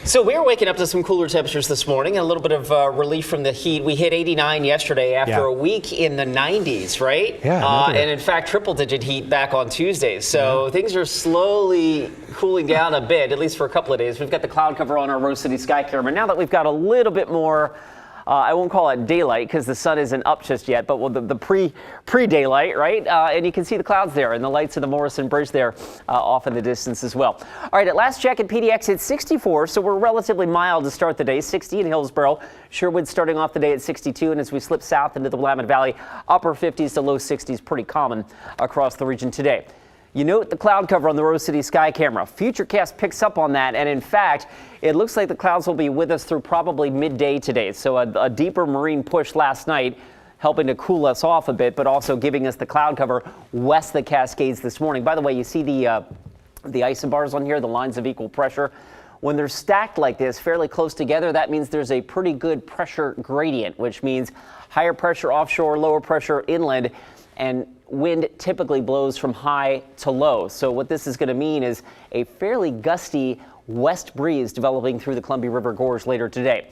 So we're waking up to some cooler temperatures this morning, a little bit of relief from the heat. We hit 89 yesterday after a week in the 90s, right? Yeah. And in fact, triple-digit heat back on Tuesday. So things are slowly cooling down a bit, at least for a couple of days. We've got the cloud cover on our Rose City sky camera. Now that we've got a little bit more, I won't call it daylight because the sun isn't up just yet, but the pre-daylight, right? And you can see the clouds there and the lights of the Morrison Bridge there off in the distance as well. All right, at last check at PDX, it's 64, so we're relatively mild to start the day. 60 in Hillsboro, Sherwood starting off the day at 62, and as we slip south into the Willamette Valley, upper 50s to low 60s, pretty common across the region today. You note the cloud cover on the Rose City sky camera. Futurecast picks up on that, and in fact, it looks like the clouds will be with us through probably midday today. So a deeper marine push last night, helping to cool us off a bit, but also giving us the cloud cover west of the Cascades this morning. By the way, you see the isobars on here, the lines of equal pressure. When they're stacked like this, fairly close together, that means there's a pretty good pressure gradient, which means higher pressure offshore, lower pressure inland, and wind typically blows from high to low. So what this is going to mean is a fairly gusty west breeze developing through the Columbia River Gorge later today.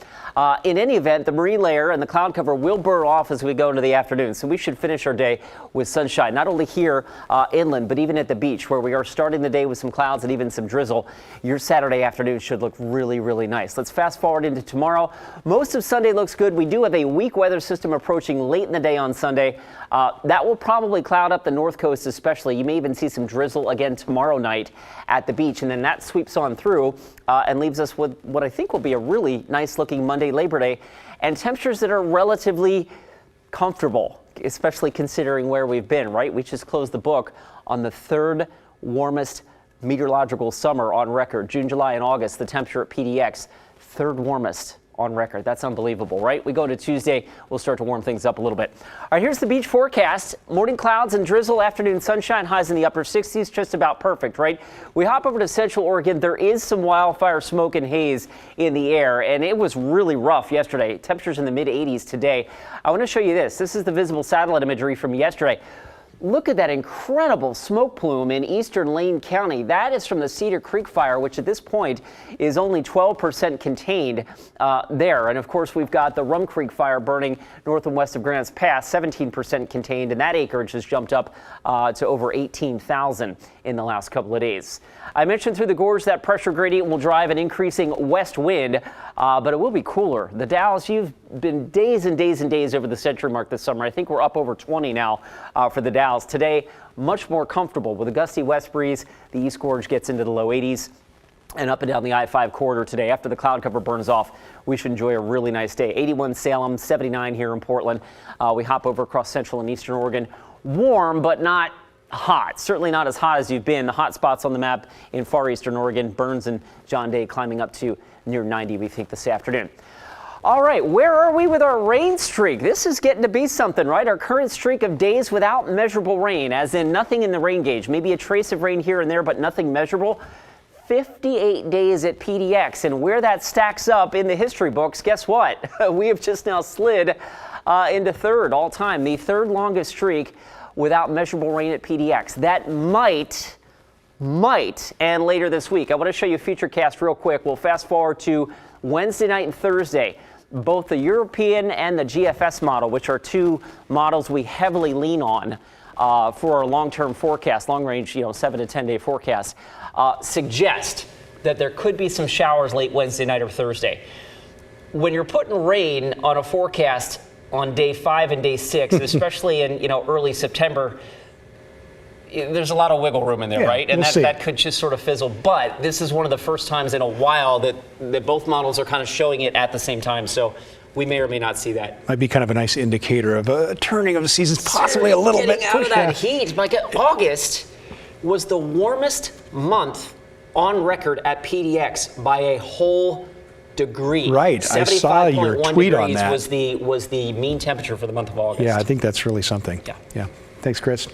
In any event, the marine layer and the cloud cover will burn off as we go into the afternoon. So we should finish our day with sunshine, not only here inland, but even at the beach where we are starting the day with some clouds and even some drizzle. Your Saturday afternoon should look really, really nice. Let's fast forward into tomorrow. Most of Sunday looks good. We do have a weak weather system approaching late in the day on Sunday. That will probably cloud up the north coast especially. You may even see some drizzle again tomorrow night at the beach, and then that sweeps on through and leaves us with what I think will be a really nice looking Monday, Labor Day, and temperatures that are relatively comfortable, especially considering where we've been, right? We just closed the book on the third warmest meteorological summer on record. June, July, and August, the temperature at PDX, third warmest on record. That's unbelievable, right? We go to Tuesday, we'll start to warm things up a little bit. All right, here's the beach forecast. Morning clouds and drizzle, afternoon sunshine, highs in the upper 60s, just about perfect, right? We hop over to Central Oregon. There is some wildfire smoke and haze in the air, and it was really rough yesterday. Temperatures in the mid 80s today. I want to show you this. This is the visible satellite imagery from yesterday. Look at that incredible smoke plume in eastern Lane County. That is from the Cedar Creek fire, which at this point is only 12% contained there. And of course, we've got the Rum Creek fire burning north and west of Grants Pass, 17% contained, and that acreage has jumped up to over 18,000 in the last couple of days. I mentioned through the gorge that pressure gradient will drive an increasing west wind, but it will be cooler. The Dalles, you've been days and days and days over the century mark this summer. I think we're up over 20 now for the Dalles. Today, much more comfortable with a gusty west breeze. The East Gorge gets into the low 80s. And up and down the I-5 corridor today, after the cloud cover burns off, we should enjoy a really nice day. 81 Salem, 79 here in Portland. We hop over across central and eastern Oregon. Warm, but not hot. Certainly not as hot as you've been. The hot spots on the map in far eastern Oregon, Burns and John Day climbing up to near 90, we think, this afternoon. All right, where are we with our rain streak? This is getting to be something, right? Our current streak of days without measurable rain, as in nothing in the rain gauge. Maybe a trace of rain here and there, but nothing measurable. 58 days at PDX, and where that stacks up in the history books, guess what? We have just now slid into third all time, the third longest streak without measurable rain at PDX. That might end later this week. I want to show you Futurecast real quick. We'll fast forward to Wednesday night and Thursday. Both the European and the GFS model, which are two models we heavily lean on for our long-term forecast, long-range, 7 to 10 day forecast, suggest that there could be some showers late Wednesday night or Thursday. When you're putting rain on a forecast on day 5 and day 6, especially in early September, there's a lot of wiggle room in there, right? And that could just sort of fizzle. But this is one of the first times in a while that both models are kind of showing it at the same time. So we may or may not see that. Might be kind of a nice indicator of a turning of the seasons, possibly a little bit. Getting out of that heat. Like August was the warmest month on record at PDX by a whole degree. Right, I saw your tweet on that. Was the mean temperature for the month of August. Yeah, I think that's really something. Yeah. Thanks, Chris.